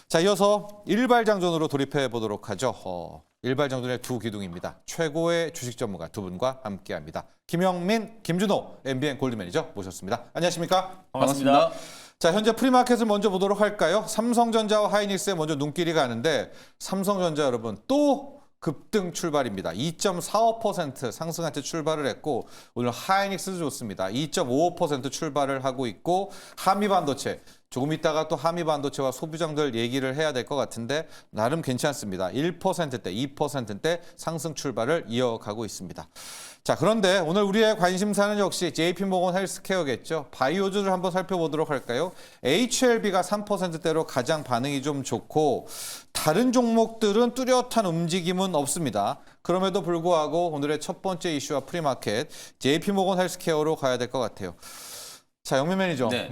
자, 이어서 일발장전으로 돌입해 보도록 하죠. 일발장전의 두 기둥입니다. 최고의 주식 전문가 두 분과 함께합니다. 김영민, 김준호 MBN 골드 매니저 모셨습니다. 안녕하십니까? 반갑습니다. 자, 현재 프리마켓을 먼저 보도록 할까요? 삼성전자와 하이닉스에 먼저 눈길이 가는데 삼성전자 여러분 또 급등 출발입니다. 2.45% 상승한 채 출발을 했고 오늘 하이닉스도 좋습니다. 2.55% 출발을 하고 있고 한미반도체 조금 있다가 또 한미반도체와 소비장들 얘기를 해야 될 것 같은데 나름 괜찮습니다. 1%대, 2%대 상승 출발을 이어가고 있습니다. 자, 그런데 오늘 우리의 관심사는 역시 JP모건 헬스케어겠죠. 바이오주를 한번 살펴보도록 할까요? HLB가 3%대로 가장 반응이 좀 좋고 다른 종목들은 뚜렷한 움직임은 없습니다. 그럼에도 불구하고 오늘의 첫 번째 이슈와 프리마켓 JP모건 헬스케어로 가야 될 것 같아요. 자, 영민 매니저. 네.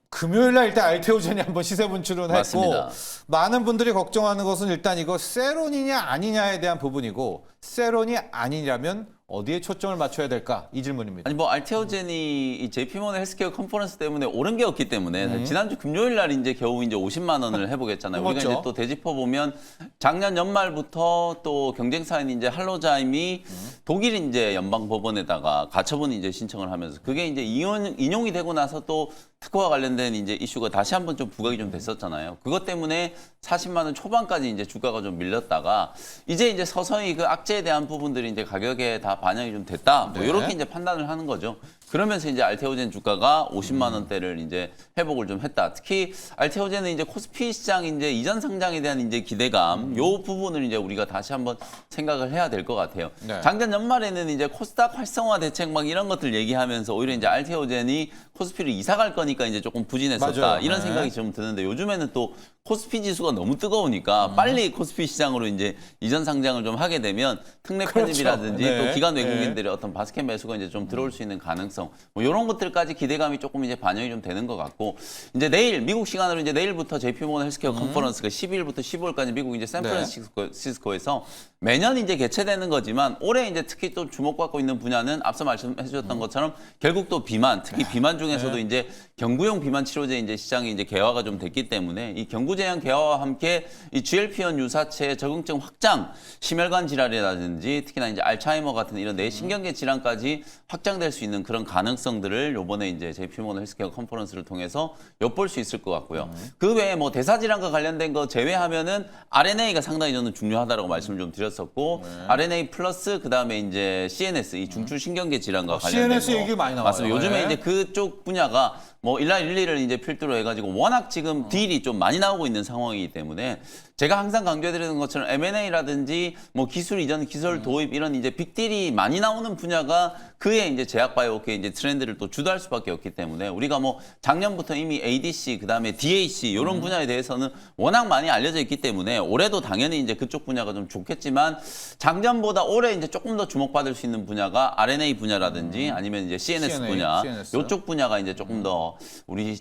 금요일 날 일단 알테오젠이 한번 시세 분출은 했고 맞습니다. 많은 분들이 걱정하는 것은 일단 이거 세론이냐 아니냐에 대한 부분이고 세론이 아니라면 어디에 초점을 맞춰야 될까? 이 질문입니다. 아니 뭐 알테오젠이 이 JP모건 헬스케어 컨퍼런스 때문에 오른 게 없기 때문에 지난주 금요일 날 이제 겨우 이제 50만 원을 해보겠잖아요. 우리가 그렇죠. 이제 또 되짚어 보면 작년 연말부터 또 경쟁사인 이제 할로자임이 독일 이제 연방 법원에다가 가처분 이제 신청을 하면서 그게 이제 인용이 되고 나서 또 특허와 관련된 이제 이슈가 다시 한번 좀 부각이 좀 됐었잖아요. 그것 때문에 40만 원 초반까지 이제 주가가 좀 밀렸다가 이제 서서히 그 악재에 대한 부분들이 이제 가격에 다 반영이 좀 됐다. 뭐 네. 이렇게 이제 판단을 하는 거죠. 그러면서 이제 알테오젠 주가가 50만 원대를 이제 회복을 좀 했다. 특히 알테오젠은 이제 코스피 시장 이제 이전 상장에 대한 이제 기대감, 요 부분을 이제 우리가 다시 한번 생각을 해야 될 것 같아요. 네. 작년 연말에는 이제 코스닥 활성화 대책 막 이런 것들 얘기하면서 오히려 이제 알테오젠이 코스피를 이사 갈 거니까 이제 조금 부진했었다. 맞아요. 이런 네. 생각이 좀 드는데 요즘에는 또 코스피 지수가 너무 뜨거우니까 빨리 코스피 시장으로 이제 이전 상장을 좀 하게 되면 특례 그렇죠. 편입이라든지 네. 또 기관 외국인들의 어떤 바스켓 매수가 이제 좀 들어올 수 있는 가능성 뭐 이런 것들까지 기대감이 조금 이제 반영이 좀 되는 것 같고 이제 내일 미국 시간으로 이제 내일부터 JP모건 헬스케어 컨퍼런스가 12일부터 15일까지 미국 이제 샌프란시스코에서 매년 이제 개최되는 거지만 올해 이제 특히 또 주목받고 있는 분야는 앞서 말씀해 주셨던 것처럼 결국 또 비만 특히 비만 중에서도 이제 경구용 비만 치료제 이제 시장이 이제 개화가 좀 됐기 때문에 이 경구 제한 개화와 함께 이 GLP-1 유사체의 적응증 확장, 심혈관 질환이라든지 특히나 이제 알츠하이머 같은 이런 뇌신경계 질환까지 확장될 수 있는 그런 가능성들을 요번에 이제 JP모건 헬스케어 컨퍼런스를 통해서 엿볼 수 있을 것 같고요. 그 외에 뭐 대사 질환과 관련된 거 제외하면은 RNA가 상당히 저는 중요하다라고 말씀을 좀 드렸었고 RNA 플러스 그다음에 이제 CNS 이 중추신경계 질환과 관련된 CNS 거 얘기 많이 나와요. 맞습니다. 요즘에 네. 이제 그쪽 분야가 뭐 일일이를 이제 필두로 해가지고 워낙 지금 딜이 좀 많이 나오고 있는 상황이기 때문에 제가 항상 강조해드리는 것처럼 M&A라든지 뭐 기술 이전, 기술 도입 이런 이제 빅딜이 많이 나오는 분야가 그의 이제 제약바이오계 이제 트렌드를 또 주도할 수밖에 없기 때문에 우리가 뭐 작년부터 이미 ADC 그다음에 DAC 이런 분야에 대해서는 워낙 많이 알려져 있기 때문에 올해도 당연히 이제 그쪽 분야가 좀 좋겠지만 작년보다 올해 이제 조금 더 주목받을 수 있는 분야가 RNA 분야라든지 아니면 이제 CNS 분야 CNS. 요쪽 분야가 이제 조금 더 우리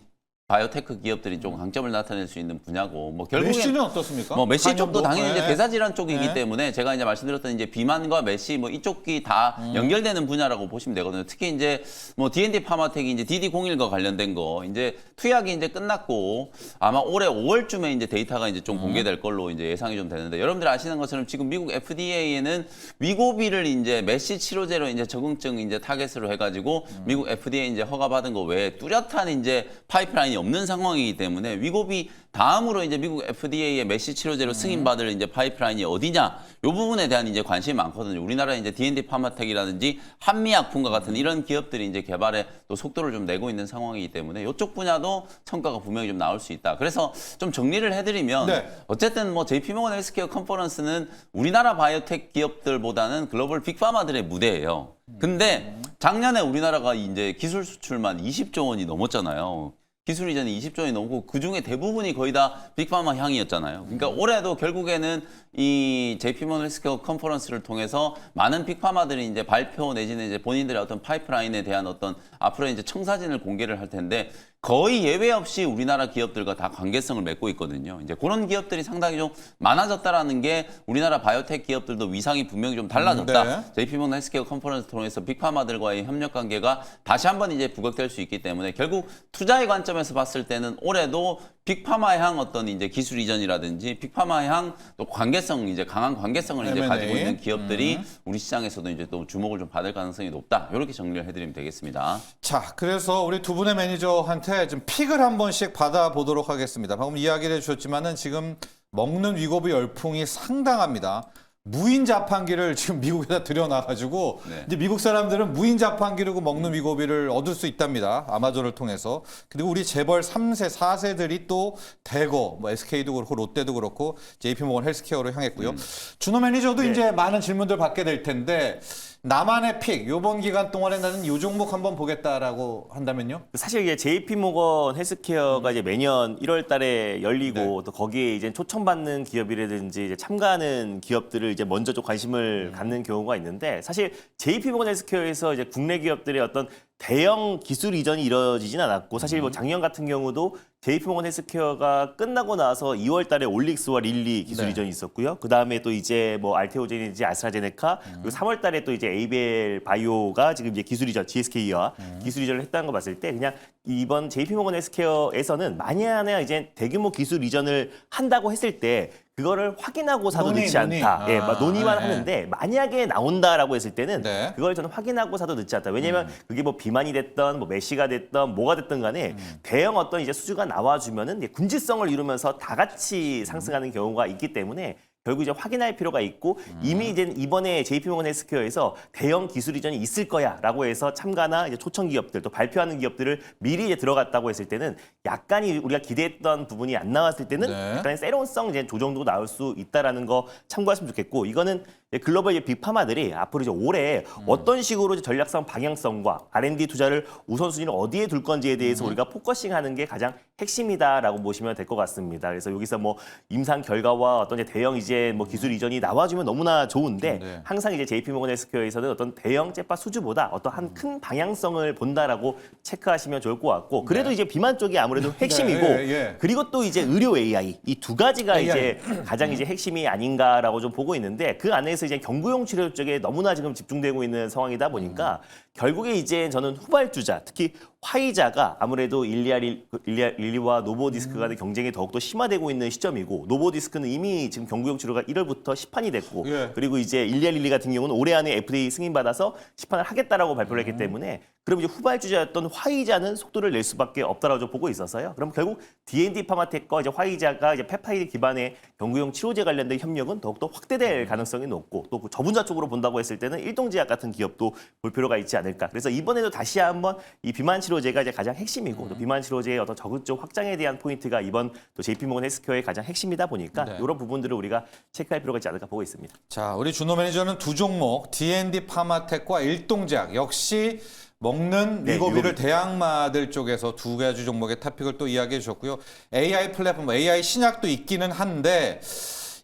바이오테크 기업들이 좀 강점을 나타낼 수 있는 분야고 뭐 결국엔 메시는 어떻습니까? 뭐 메시 쪽도 한연도? 당연히 이제 네. 대사질환 쪽이기 네. 때문에 제가 이제 말씀드렸던 이제 비만과 메시 뭐 이쪽이 다 연결되는 분야라고 보시면 되거든요. 특히 이제 뭐 D&D 파마텍이 이제 DD01과 관련된 거 이제 투약이 이제 끝났고 아마 올해 5월쯤에 이제 데이터가 이제 좀 공개될 걸로 이제 예상이 좀 되는데 여러분들 아시는 것처럼 지금 미국 FDA에는 위고비를 이제 메시 치료제로 이제 적응증 이제 타겟으로 해가지고 미국 FDA 이제 허가받은 거 외에 뚜렷한 이제 파이프라인이 없는 상황이기 때문에 위고비 다음으로 이제 미국 FDA의 메시 치료제로 승인받을 이제 파이프라인이 어디냐 이 부분에 대한 이제 관심이 많거든요. 우리나라 이제 D&D 파마텍이라든지 한미약품과 같은 이런 기업들이 이제 개발에 또 속도를 좀 내고 있는 상황이기 때문에 이쪽 분야도 성과가 분명히 좀 나올 수 있다. 그래서 좀 정리를 해드리면 네. 어쨌든 뭐 JP모건 헬스케어 컨퍼런스는 우리나라 바이오텍 기업들보다는 글로벌 빅파마들의 무대예요. 근데 작년에 우리나라가 이제 기술 수출만 20조 원이 넘었잖아요. 기술 이전이 20조 원이 넘고 그중에 대부분이 거의 다 빅파마 향이었잖아요. 그러니까 올해도 결국에는 이 JP모건 헬스케어 컨퍼런스를 통해서 많은 빅파마들이 이제 발표 내지는 이제 본인들의 어떤 파이프라인에 대한 어떤 앞으로 이제 청사진을 공개를 할 텐데 거의 예외 없이 우리나라 기업들과 다 관계성을 맺고 있거든요. 이제 그런 기업들이 상당히 좀 많아졌다라는 게 우리나라 바이오텍 기업들도 위상이 분명히 좀 달라졌다. 네. JP모건 헬스케어 컨퍼런스 통해서 빅파마들과의 협력 관계가 다시 한번 이제 부각될 수 있기 때문에 결국 투자의 관점에서 봤을 때는 올해도 빅파마 향 어떤 이제 기술 이전이라든지 빅파마 향 또 관계성 이제 강한 관계성을 이제 M&A. 가지고 있는 기업들이 우리 시장에서도 이제 또 주목을 좀 받을 가능성이 높다. 이렇게 정리를 해드리면 되겠습니다. 자, 그래서 우리 두 분의 매니저한테 좀 픽을 한 번씩 받아보도록 하겠습니다. 방금 이야기를 해주셨지만은 지금 먹는 위고비 열풍이 상당합니다. 무인 자판기를 지금 미국에다 들여놔가지고 네. 이제 미국 사람들은 무인 자판기로 먹는 위고비를 얻을 수 있답니다. 아마존을 통해서. 그리고 우리 재벌 3세, 4세들이 또 대거 뭐 SK도 그렇고 롯데도 그렇고 JP모건 헬스케어로 향했고요. 준호 매니저도 이제 많은 질문들 받게 될 텐데 나만의 픽, 요번 기간 동안에 나는 요 종목 한번 보겠다라고 한다면요? 사실 이게 JP모건 헬스케어가 이제 매년 1월 달에 열리고 네. 또 거기에 이제 초청받는 기업이라든지 이제 참가하는 기업들을 이제 먼저 좀 관심을 갖는 경우가 있는데 사실 JP모건 헬스케어에서 이제 국내 기업들의 어떤 대형 기술 이전이 이루어지진 않았고 사실 뭐 작년 같은 경우도 JP모건 헬스케어가 끝나고 나서 2월 달에 올릭스와 릴리 기술 네. 이전이 있었고요. 그다음에 또 이제 뭐 알테오젠이지 아스트라제네카 그리고 3월 달에 또 이제 ABL 바이오가 지금 이제 기술 이전 GSK와 기술 이전을 했다는 거 봤을 때 그냥 이번 JP모건 헬스케어에서는 만약에 이제 대규모 기술 이전을 한다고 했을 때 그거를 확인하고 사도 논의, 늦지 논의. 않다. 예, 막 논의만 네. 하는데 만약에 나온다라고 했을 때는 네. 그걸 저는 확인하고 사도 늦지 않다. 왜냐면 그게 뭐 비만이 됐던 뭐 메시가 됐던 뭐가 됐든 간에 대형 어떤 이제 수주가 나와주면은 이제 군지성을 이루면서 다 같이 상승하는 경우가 있기 때문에 결국 이제 확인할 필요가 있고 이미 이제 이번에 JP모건 헬스케어에서 대형 기술 이전이 있을 거야라고 해서 참가나 이제 초청 기업들 또 발표하는 기업들을 미리 이제 들어갔다고 했을 때는 약간이 우리가 기대했던 부분이 안 나왔을 때는 네. 약간의 새로운성 이제 조정도 나올 수 있다라는 거 참고하시면 좋겠고 이거는 글로벌 빅파마들이 앞으로 이제 올해 어떤 식으로 이제 전략성 방향성과 R&D 투자를 우선순위를 어디에 둘 건지에 대해서 우리가 포커싱하는 게 가장 핵심이다라고 보시면 될 것 같습니다. 그래서 여기서 뭐 임상 결과와 어떤 이제 대형 이제 뭐 기술 이전이 나와주면 너무나 좋은데 네. 항상 이제 JP모건 헬스케어에서는 어떤 대형 째파 수주보다 어떤 한 큰 방향성을 본다라고 체크하시면 좋을 것 같고 그래도 이제 비만 쪽이 아무래도 핵심이고 네, 예. 그리고 또 이제 의료 AI 이 두 가지가 AI. 이제 가장 이제 핵심이 아닌가라고 좀 보고 있는데 그 안에서 이제 경구용 치료 쪽에 너무나 지금 집중되고 있는 상황이다 보니까 결국에 이제 저는 후발주자 특히 화이자가 아무래도 릴리와 노보디스크 간의 경쟁이 더욱더 심화되고 있는 시점이고 노보디스크는 이미 지금 경구용 치료가 1월부터 시판이 됐고 예. 그리고 이제 릴리 같은 경우는 올해 안에 FDA 승인받아서 시판을 하겠다라고 발표를 했기 때문에 그럼 이제 후발주자였던 화이자는 속도를 낼 수밖에 없다라고 좀 보고 있어서요. 그럼 결국 D&D 파마텍과 이제 화이자가 이제 펩타이드 기반의 경구용 치료제 관련된 협력은 더욱더 확대될 가능성이 높고 또그 저분자 쪽으로 본다고 했을 때는 일동제약 같은 기업도 볼 필요가 있지 않을까. 그래서 이번에도 다시 한번 이 비만 치료제가 이제 가장 핵심이고 또 비만 치료제의 어떤 적극적 확장에 대한 포인트가 이번 또 JP모건 헬스케어의 가장 핵심이다 보니까 네. 이런 부분들을 우리가 체크할 필요가 있지 않을까 보고 있습니다. 자, 우리 준호 매니저는 두 종목 D&D 파마텍과 일동제약 역시 먹는 네, 위고비를 대항마들 쪽에서 두 가지 종목의 토픽을 또 이야기해 주셨고요. AI 플랫폼, AI 신약도 있기는 한데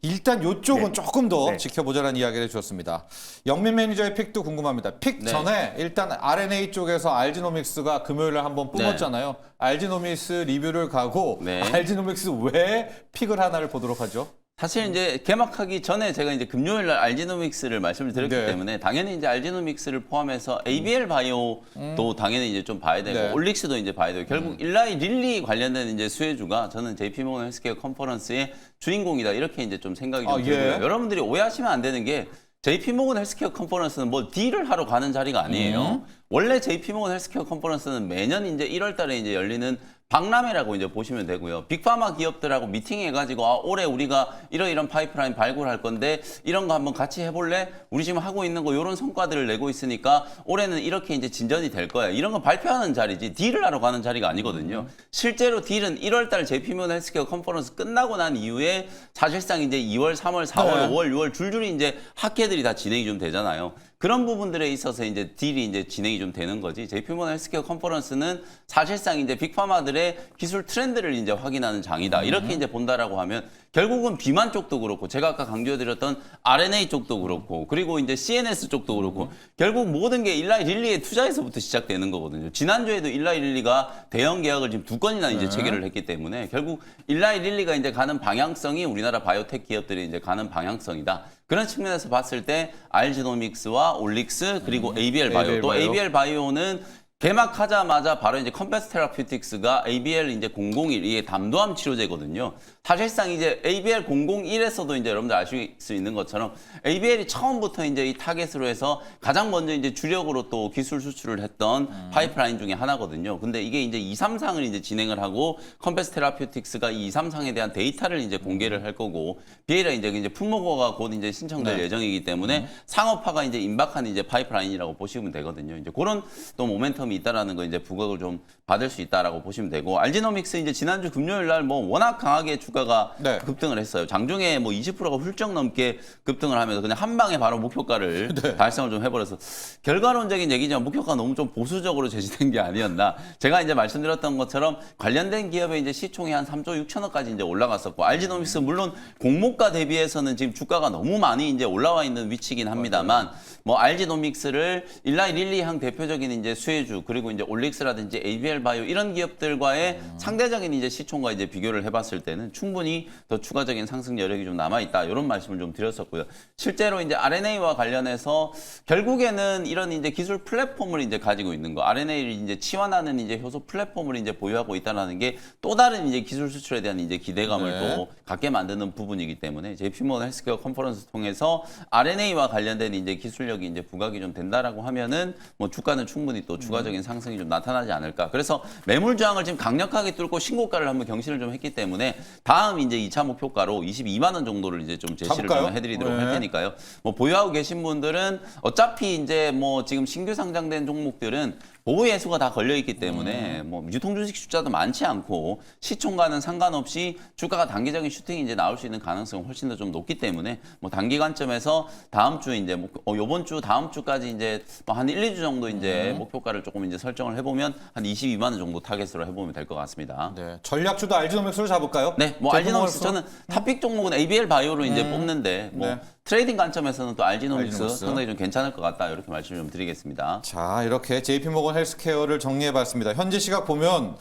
일단 이쪽은 네. 조금 더 네. 지켜보자는 이야기를 해주셨습니다. 영민 매니저의 픽도 궁금합니다. 픽 네. 전에 일단 R&A 쪽에서 알지노믹스가 금요일에 한번 뿜었잖아요. 알지노믹스 리뷰를 가고 네. 알지노믹스 왜 픽을 하나를 보도록 하죠. 사실 이제 개막하기 전에 제가 이제 금요일 날 알지노믹스를 말씀을 드렸기 네. 때문에 당연히 이제 알지노믹스를 포함해서 ABL 바이오도 당연히 이제 좀 봐야 되고 네. 올릭스도 이제 봐야 되고 결국 일라이 릴리 관련된 이제 수혜주가 저는 JP모건 헬스케어 컨퍼런스의 주인공이다 이렇게 이제 좀 생각이 좀 예. 들고요. 여러분들이 오해하시면 안 되는 게 JP모건 헬스케어 컨퍼런스는 뭐 딜을 하러 가는 자리가 아니에요. 원래 JP모건 헬스케어 컨퍼런스는 매년 이제 1월 달에 이제 열리는 박람회라고 이제 보시면 되고요. 빅파마 기업들하고 미팅해가지고 올해 우리가 이런 파이프라인 발굴할 건데 이런 거 한번 같이 해볼래? 우리 지금 하고 있는 거 이런 성과들을 내고 있으니까 올해는 이렇게 이제 진전이 될 거야. 이런 거 발표하는 자리지 딜을 하러 가는 자리가 아니거든요. 실제로 딜은 1월 달 JP모건 헬스케어 컨퍼런스 끝나고 난 이후에 사실상 이제 2월, 3월, 4월, 네. 5월, 6월 줄줄이 이제 학회들이 다 진행이 좀 되잖아요. 그런 부분들에 있어서 이제 딜이 이제 진행이 좀 되는 거지. JP모건 헬스케어 컨퍼런스는 사실상 이제 빅파마들의 기술 트렌드를 이제 확인하는 장이다. 이렇게 이제 본다라고 하면 결국은 비만 쪽도 그렇고 제가 아까 강조해드렸던 RNA 쪽도 그렇고 그리고 이제 CNS 쪽도 그렇고 결국 모든 게 일라이 릴리의 투자에서부터 시작되는 거거든요. 지난주에도 일라이 릴리가 대형 계약을 지금 2건이나 이제 체결을 했기 때문에 결국 일라이 릴리가 이제 가는 방향성이 우리나라 바이오텍 기업들이 이제 가는 방향성이다. 그런 측면에서 봤을 때 알지노믹스와 올릭스 그리고 ABL 바이오 ABL 또 바이오. ABL 바이오는 개막하자마자 바로 이제 컴패스 테라퓨틱스가 ABL 이제 001 이게 담도암 치료제거든요. 사실상 이제 ABL 001에서도 이제 여러분들 아실 수 있는 것처럼 ABL이 처음부터 이제 이 타겟으로 해서 가장 먼저 이제 주력으로 또 기술 수출을 했던 파이프라인 중에 하나거든요. 근데 이게 이제 2, 3상을 이제 진행을 하고 컴패스 테라퓨틱스가 이 2, 3상에 대한 데이터를 이제 공개를 할 거고 비에라 이제 품목어가 곧 이제 신청될 예정이기 때문에 상업화가 이제 임박한 이제 파이프라인이라고 보시면 되거든요. 이제 그런 또 모멘텀이 있다라는 거 이제 부각을 좀 받을 수 있다라고 보시면 되고 알지노믹스 이제 지난주 금요일 날 뭐 워낙 강하게 주가가 네. 급등을 했어요. 장중에 뭐 20%가 훌쩍 넘게 급등을 하면서 그냥 한 방에 바로 목표가를 달성을 좀 해버려서 결과론적인 얘기지만 목표가 너무 좀 보수적으로 제시된 게 아니었나. 제가 이제 말씀드렸던 것처럼 관련된 기업의 이제 시총이 한 3조 6천억까지 이제 올라갔었고 알지노믹스 물론 공모가 대비해서는 지금 주가가 너무 많이 이제 올라와 있는 위치긴 합니다만 뭐 알지노믹스를 1라인 1,2항 대표적인 이제 수혜주 그리고 이제 올릭스라든지 ABL 바이오 이런 기업들과의 상대적인 이제 시총과 이제 비교를 해봤을 때는 충분히 더 추가적인 상승 여력이 좀 남아 있다 이런 말씀을 좀 드렸었고요. 실제로 이제 RNA와 관련해서 결국에는 이런 이제 기술 플랫폼을 이제 가지고 있는 거, RNA를 이제 치환하는 이제 효소 플랫폼을 이제 보유하고 있다는 게 또 다른 이제 기술 수출에 대한 이제 기대감을 네. 또 갖게 만드는 부분이기 때문에 JP모건 헬스케어 컨퍼런스 통해서 RNA와 관련된 이제 기술력이 이제 부각이 좀 된다라고 하면은 뭐 주가는 충분히 또 추가적인 상승이 좀 나타나지 않을까. 그래서 매물 저항을 지금 강력하게 뚫고 신고가를 한번 경신을 좀 했기 때문에 다음 이제 2차 목표가로 22만 원 정도를 이제 좀 제시를 잡을까요? 좀 해드리도록 네. 할 테니까요. 뭐 보유하고 계신 분들은 어차피 이제 뭐 지금 신규 상장된 종목들은 보호 예수가 다 걸려 있기 때문에 뭐 유통 주식 숫자도 많지 않고 시총과는 상관없이 주가가 단기적인 슈팅이 이제 나올 수 있는 가능성이 훨씬 더 좀 높기 때문에 뭐 단기 관점에서 다음 주 이제 요번 주 다음 주까지 이제 뭐한 1, 2주 정도 이제 목표가를 조금 이제 설정을 해보면 한 22만 원 정도 타겟으로 해보면 될 것 같습니다. 네. 전략주도 알지노믹스로 잡을까요? 네, 뭐 알지노믹스 저는 탑픽 종목은 ABL 바이오로 이제 뽑는데 뭐 네. 트레이딩 관점에서는 또 알지노믹스 알지노믹스. 상당히 좀 괜찮을 것 같다 이렇게 말씀 좀 드리겠습니다. 자, 이렇게 JP모건 헬스케어를 정리해봤습니다. 현재 시각 보면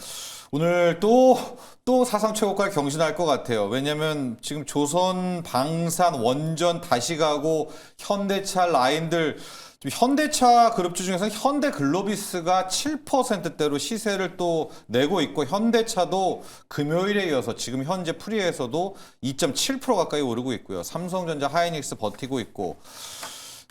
오늘 또 사상 최고가를 경신할 것 같아요. 왜냐면 지금 조선, 방산, 원전 다시 가고 현대차 라인들 지금 현대차 그룹주 중에서는 현대글로비스가 7%대로 시세를 또 내고 있고 현대차도 금요일에 이어서 지금 현재 프리에서도 2.7% 가까이 오르고 있고요. 삼성전자, 하이닉스 버티고 있고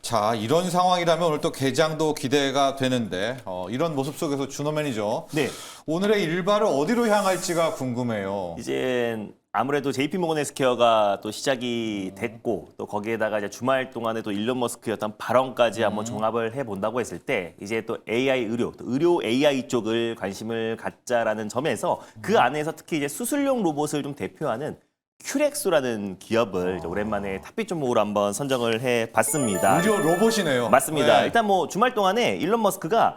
자, 이런 상황이라면 오늘 또 개장도 기대가 되는데 이런 모습 속에서 준호 매니저 네. 오늘의 일발을 어디로 향할지가 궁금해요. 이제 아무래도 JP모건 헬스케어가 또 시작이 됐고 또 거기에다가 이제 주말 동안에 또 일론 머스크의 어떤 발언까지 한번 종합을 해본다고 했을 때 이제 또 AI 의료, 또 의료 AI 쪽을 관심을 갖자라는 점에서 그 안에서 특히 이제 수술용 로봇을 좀 대표하는 큐렉소라는 기업을 이제 오랜만에 탑픽 종목으로 한번 선정을 해봤습니다. 의료 로봇이네요. 맞습니다. 네. 일단 뭐 주말 동안에 일론 머스크가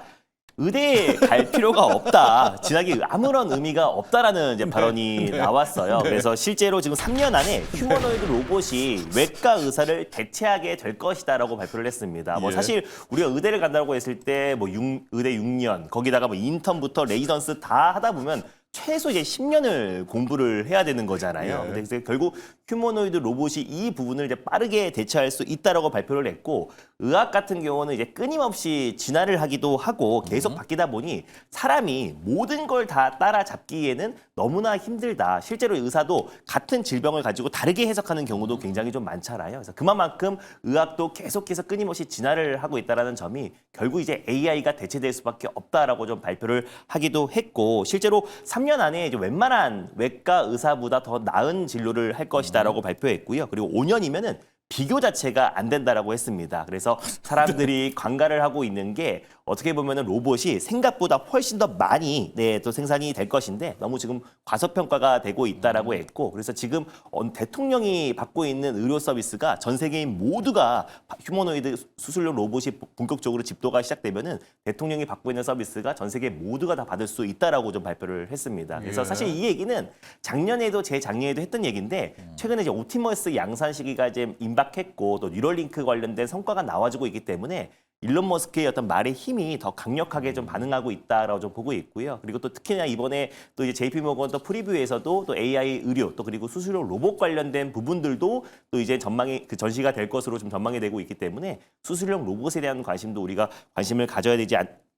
의대에 갈 필요가 없다. 진학이 아무런 의미가 없다라는 이제 발언이 나왔어요. 그래서 실제로 지금 3년 안에 휴머노이드 로봇이 외과 의사를 대체하게 될 것이다라고 발표를 했습니다. 뭐 예. 사실 우리가 의대를 간다고 했을 때 뭐 의대 6년 거기다가 뭐 인턴부터 레지던스 다 하다 보면 최소 이제 10년을 공부를 해야 되는 거잖아요. 예. 근데 결국 휴머노이드 로봇이 이 부분을 이제 빠르게 대처할 수 있다라고 발표를 했고 의학 같은 경우는 이제 끊임없이 진화를 하기도 하고 계속 바뀌다 보니 사람이 모든 걸 다 따라잡기에는 너무나 힘들다. 실제로 의사도 같은 질병을 가지고 다르게 해석하는 경우도 굉장히 좀 많잖아요. 그래서 그만큼 의학도 계속해서 끊임없이 진화를 하고 있다라는 점이 결국 이제 AI가 대체될 수밖에 없다라고 좀 발표를 하기도 했고 실제로 3년 안에 이제 웬만한 외과 의사보다 더 나은 진료를 할 것이다라고 발표했고요. 그리고 5년이면은 비교 자체가 안 된다라고 했습니다. 그래서 사람들이 관가를 하고 있는 게 어떻게 보면은 로봇이 생각보다 훨씬 더 많이 또 생산이 될 것인데 너무 지금 과소평가가 되고 있다라고 했고 그래서 지금 대통령이 받고 있는 의료 서비스가 전 세계인 모두가 휴머노이드 수술용 로봇이 본격적으로 집도가 시작되면은 대통령이 받고 있는 서비스가 전 세계 모두가 다 받을 수 있다라고 좀 발표를 했습니다. 그래서 예. 사실 이 얘기는 작년에도 재작년에도 했던 얘기인데 최근에 이제 옵티머스 양산 시기가 이제 임박했고 또 뉴럴링크 관련된 성과가 나와주고 있기 때문에 일론 머스크의 어떤 말의 힘이 더 강력하게 좀 반응하고 있다라고 좀 보고 있고요. 그리고 또 특히나 이번에 또 이제 JP모건 또 프리뷰에서도 또 AI 의료 또 그리고 수술용 로봇 관련된 부분들도 또 이제 전망이 그 전시가 될 것으로 좀 전망이 되고 있기 때문에 수술용 로봇에 대한 관심도 우리가 관심을 가져야 되지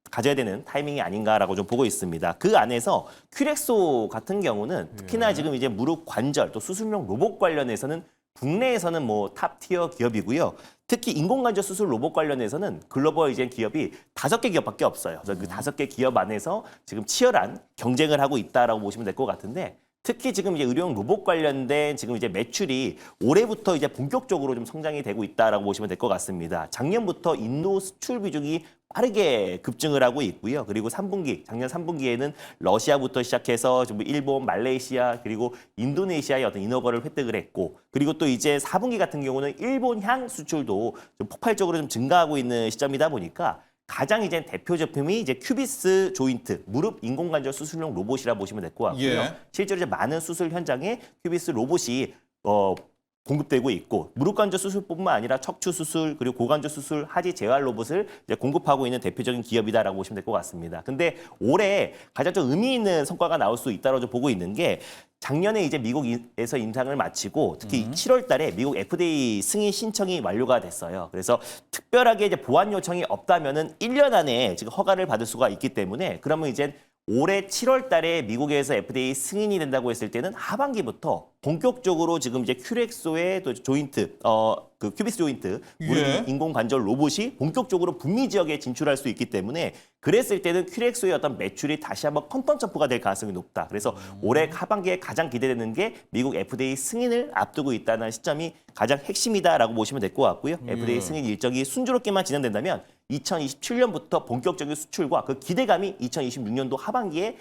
가져야 되는 타이밍이 아닌가라고 좀 보고 있습니다. 그 안에서 큐렉소 같은 경우는 특히나 지금 이제 무릎 관절 또 수술용 로봇 관련해서는 국내에서는 뭐 탑 티어 기업이고요. 특히 인공관절 수술 로봇 관련해서는 글로벌 이제 기업이 5개 기업밖에 없어요. 그래서 그 5개 기업 안에서 지금 치열한 경쟁을 하고 있다라고 보시면 될 것 같은데 특히 지금 이제 의료용 로봇 관련된 지금 이제 매출이 올해부터 이제 본격적으로 좀 성장이 되고 있다라고 보시면 될 것 같습니다. 작년부터 인도 수출 비중이 빠르게 급증을 하고 있고요. 그리고 3분기, 작년 3분기에는 러시아부터 시작해서 좀 일본, 말레이시아 그리고 인도네시아의 어떤 인허가를 획득을 했고 그리고 또 이제 4분기 같은 경우는 일본 향 수출도 좀 폭발적으로 좀 증가하고 있는 시점이다 보니까 가장 이제 대표 제품이 이제 큐비스 조인트 무릎 인공관절 수술용 로봇이라 보시면 될 것 같고요. 예. 실제로 이제 많은 수술 현장에 큐비스 로봇이 공급되고 있고 무릎 관절 수술뿐만 아니라 척추 수술 그리고 고관절 수술 하지 재활 로봇을 이제 공급하고 있는 대표적인 기업이다라고 보시면 될 것 같습니다. 근데 올해 가장 좀 의미 있는 성과가 나올 수 있다고 좀 보고 있는 게 작년에 이제 미국에서 임상을 마치고 특히 7월 달에 미국 FDA 승인 신청이 완료가 됐어요. 그래서 특별하게 이제 보완 요청이 없다면은 1년 안에 지금 허가를 받을 수가 있기 때문에 그러면 이제 올해 7월 달에 미국에서 FDA 승인이 된다고 했을 때는 하반기부터 본격적으로 지금 이제 큐렉소의 또 조인트, 그 큐비스 조인트, 무릎 예. 인공관절 로봇이 본격적으로 북미 지역에 진출할 수 있기 때문에 그랬을 때는 큐렉소의 어떤 매출이 다시 한번 퀀텀 점프가 될 가능성이 높다. 그래서 올해 하반기에 가장 기대되는 게 미국 FDA 승인을 앞두고 있다는 시점이 가장 핵심이다라고 보시면 될 것 같고요. FDA 승인 일정이 순조롭게만 진행된다면 2027년부터 본격적인 수출과 그 기대감이 2026년도 하반기에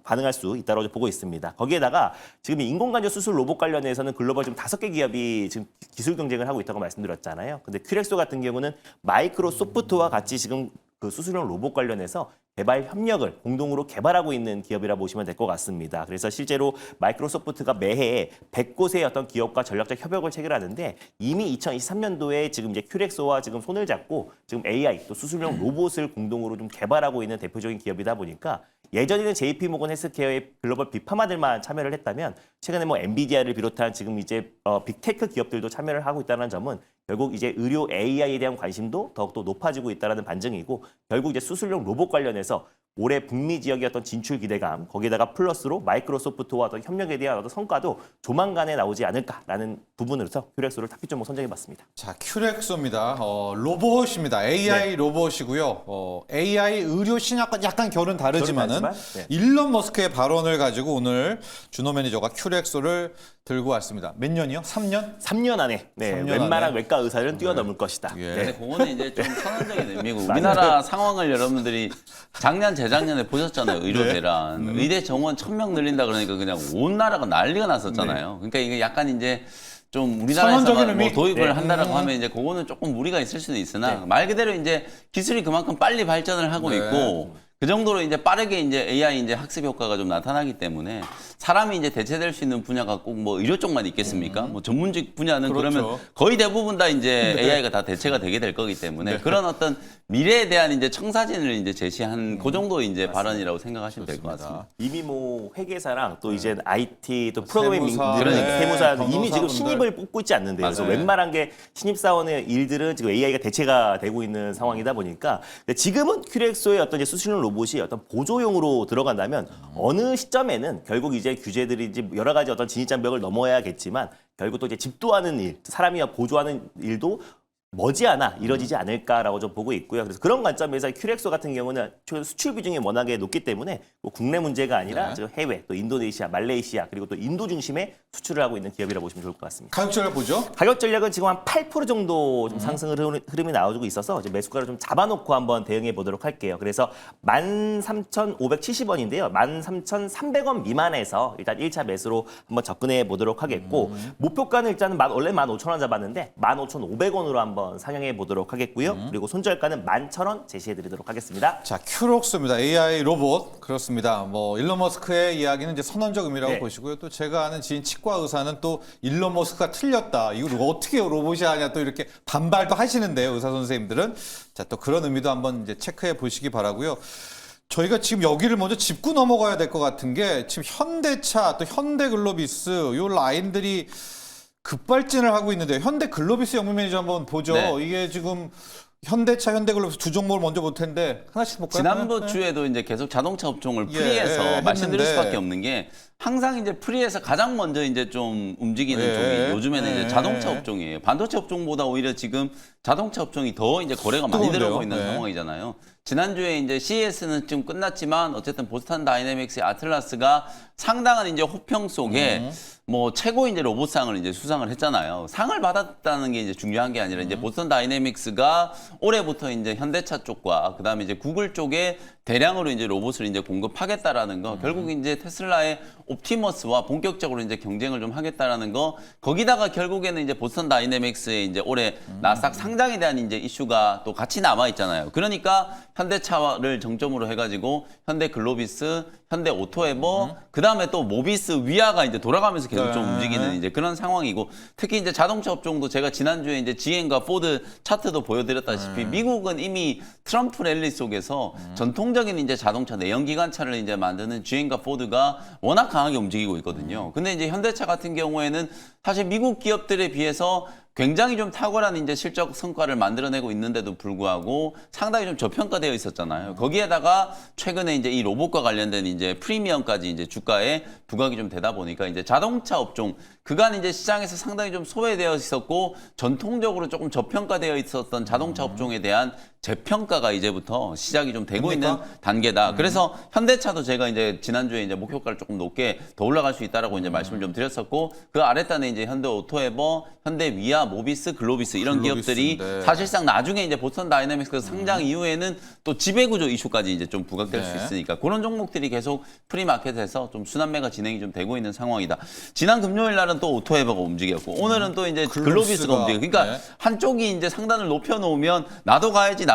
반응할 수 있다고 보고 있습니다. 거기에다가 지금 인공관절 수술 로봇 관련해서는 글로벌 지금 5개 기업이 지금 기술 경쟁을 하고 있다고 말씀드렸잖아요. 근데 큐렉소 같은 경우는 마이크로소프트와 같이 지금 그 수술용 로봇 관련해서 개발 협력을 공동으로 개발하고 있는 기업이라 보시면 될 것 같습니다. 그래서 실제로 마이크로소프트가 매해 100곳의 어떤 기업과 전략적 협약을 체결하는데 이미 2023년도에 지금 이제 큐렉소와 지금 손을 잡고 지금 AI 또 수술용 로봇을 공동으로 좀 개발하고 있는 대표적인 기업이다 보니까 예전에는 JP모건 헬스케어의 글로벌 빅파마들만 참여를 했다면 최근에 뭐 엔비디아를 비롯한 지금 이제 빅테크 기업들도 참여를 하고 있다는 점은 결국 이제 의료 AI에 대한 관심도 더욱더 높아지고 있다는 반증이고 결국 이제 수술용 로봇 관련해서 올해 북미 지역의 어떤 진출 기대감 거기에다가 플러스로 마이크로소프트와 어떤 협력에 대한 어떤 성과도 조만간에 나오지 않을까라는 부분으로서 큐렉소를 타깃점으로 선정해봤습니다. 자, 큐렉소입니다. 로봇입니다. AI 네. 로봇이고요. AI 의료 신약과 약간 결은 다르지만은 결은 다르지만, 네. 일론 머스크의 발언을 가지고 오늘 준호 매니저가 큐렉소를 들고 왔습니다. 몇 년이요? 3년? 3년 안에 3년 웬만한 안에. 외과 의사를 뛰어넘을 것이다. 예. 근데 그거는 이제 좀 선언적인 의미고 우리나라 상황을 여러분들이 작년 재작년에 보셨잖아요. 의료 대란 의대 정원 1000명 늘린다 그러니까 그냥 온 나라가 난리가 났었잖아요. 그러니까 이게 약간 이제 좀 우리나라에서 선언적인 뭐 의미? 도입을 네. 한다라고 하면 이제 그거는 조금 무리가 있을 수도 있으나 말 그대로 이제 기술이 그만큼 빨리 발전을 하고 네. 있고 그 정도로 이제 빠르게 이제 AI 이제 학습 효과가 좀 나타나기 때문에 사람이 이제 대체될 수 있는 분야가 꼭 뭐 의료 쪽만 있겠습니까? 뭐 전문직 분야는 그렇죠. 그러면 거의 대부분 다 이제 AI가 다 대체가 되게 될 거기 때문에 그런 어떤 미래에 대한 이제 청사진을 이제 제시한 그 정도 이제 발언이라고 생각하시면 될 것 같습니다. 이미 뭐 회계사랑 또 이제 IT 또 프로그래밍 세무사, 그러니까. 세무사 네, 이미 지금 변호사분들. 신입을 뽑고 있지 않는데요. 그래서 맞아요. 웬만한 게 신입사원의 일들은 지금 AI가 대체가 되고 있는 상황이다 보니까 지금은 큐렉소의 어떤 이제 수술용 로봇이 어떤 보조용으로 들어간다면 어느 시점에는 결국 이제 규제들이 이제 여러 가지 어떤 진입장벽을 넘어야겠지만 결국 또 이제 집도하는 일, 사람이 보조하는 일도 머지않아 이뤄지지 않을까라고 좀 보고 있고요. 그래서 그런 관점에서 큐렉소 같은 경우는 최근 수출 비중이 워낙에 높기 때문에 뭐 국내 문제가 아니라 네. 지금 해외, 또 인도네시아, 말레이시아 그리고 또 인도 중심의 수출을 하고 있는 기업이라고 보시면 좋을 것 같습니다. 가격 전략 보죠. 가격 전략은 지금 한 8% 정도 좀 상승 흐름이 나와주고 있어서 이제 매수가를 좀 잡아놓고 한번 대응해 보도록 할게요. 그래서 13,570원인데요. 13,300원 미만에서 일단 1차 매수로 한번 접근해 보도록 하겠고 목표가는 일단은 원래 15,000원 잡았는데 15,500원으로 한번 상향해 보도록 하겠고요. 그리고 손절가는 11,000원 제시해 드리도록 하겠습니다. 자, 큐렉소입니다. AI 로봇. 그렇습니다. 뭐 일론 머스크의 이야기는 이제 선언적 의미라고 네. 보시고요. 또 제가 아는 지인 치과 의사는 또 일론 머스크가 틀렸다. 이거 어떻게 로봇이 하냐 또 이렇게 반발도 하시는데요. 의사 선생님들은. 자, 또 그런 의미도 한번 이제 체크해 보시기 바라고요. 저희가 지금 여기를 먼저 짚고 넘어가야 될 것 같은 게 지금 현대차 또 현대글로비스 요 라인들이 급발진을 하고 있는데 현대글로비스 영문 매니저 한번 보죠. 네. 이게 지금 현대차, 현대글로비스 두 종목을 먼저 볼 텐데 하나씩 볼까요? 지난번 네. 주에도 이제 계속 자동차 업종을 예, 프리해서 예, 말씀드릴 했는데. 수밖에 없는 게 항상 이제 프리해서 가장 먼저 이제 좀 움직이는 예, 쪽이 요즘에는 예. 이제 자동차 업종이에요. 반도체 업종보다 오히려 지금 자동차 업종이 더 이제 거래가 많이 뜨거운데요? 들어오고 있는 예. 상황이잖아요. 지난주에 이제 CES는 좀 끝났지만 어쨌든 보스턴 다이내믹스의 아틀라스가 상당한 이제 호평 속에 뭐 최고 이제 로봇상을 이제 수상을 했잖아요. 상을 받았다는 게 이제 중요한 게 아니라 이제 보스턴 다이내믹스가 올해부터 이제 현대차 쪽과 그다음에 이제 구글 쪽에 대량으로 이제 로봇을 이제 공급하겠다라는 거, 결국 이제 테슬라의 옵티머스와 본격적으로 이제 경쟁을 좀 하겠다라는 거, 거기다가 결국에는 이제 보스턴 다이내믹스의 이제 올해 나스닥 상장에 대한 이제 이슈가 또 같이 남아 있잖아요. 그러니까 현대차를 정점으로 해가지고 현대 글로비스, 현대 오토에버, 그 다음에 또 모비스, 위아가 이제 돌아가면서 계속 좀 네. 움직이는 이제 그런 상황이고, 특히 이제 자동차 업종도 제가 지난주에 이제 GM과 포드 차트도 보여드렸다시피 미국은 이미 트럼프 랠리 속에서 전통적인 이제 자동차 내연기관차를 이제 만드는 GM과 포드가 워낙 강하게 움직이고 있거든요. 근데 이제 현대차 같은 경우에는 사실 미국 기업들에 비해서 굉장히 좀 탁월한 이제 실적 성과를 만들어내고 있는데도 불구하고 상당히 좀 저평가되어 있었잖아요. 거기에다가 최근에 이제 이 로봇과 관련된 이제 프리미엄까지 이제 주가에 부각이 좀 되다 보니까 이제 자동차 업종 그간 이제 시장에서 상당히 좀 소외되어 있었고 전통적으로 조금 저평가되어 있었던 자동차 업종에 대한 재평가가 이제부터 시작이 좀 되고 됩니까? 있는 단계다. 그래서 현대차도 제가 이제 지난주에 이제 목표가를 조금 높게 더 올라갈 수 있다라고 이제 말씀을 좀 드렸었고, 그 아래단에 이제 현대 오토에버, 현대 위아, 모비스, 글로비스 이런 기업들이 글로비스인데. 사실상 나중에 이제 보스턴 다이내믹스 상장 이후에는 또 지배구조 이슈까지 이제 좀 부각될 수 네. 있으니까 그런 종목들이 계속 프리마켓에서 좀 순환매가 진행이 좀 되고 있는 상황이다. 지난 금요일 날은 또 오토에버가 움직였고 오늘은 또 이제 글로비스가 움직여. 그러니까 네. 한쪽이 이제 상단을 높여놓으면 나도 가야지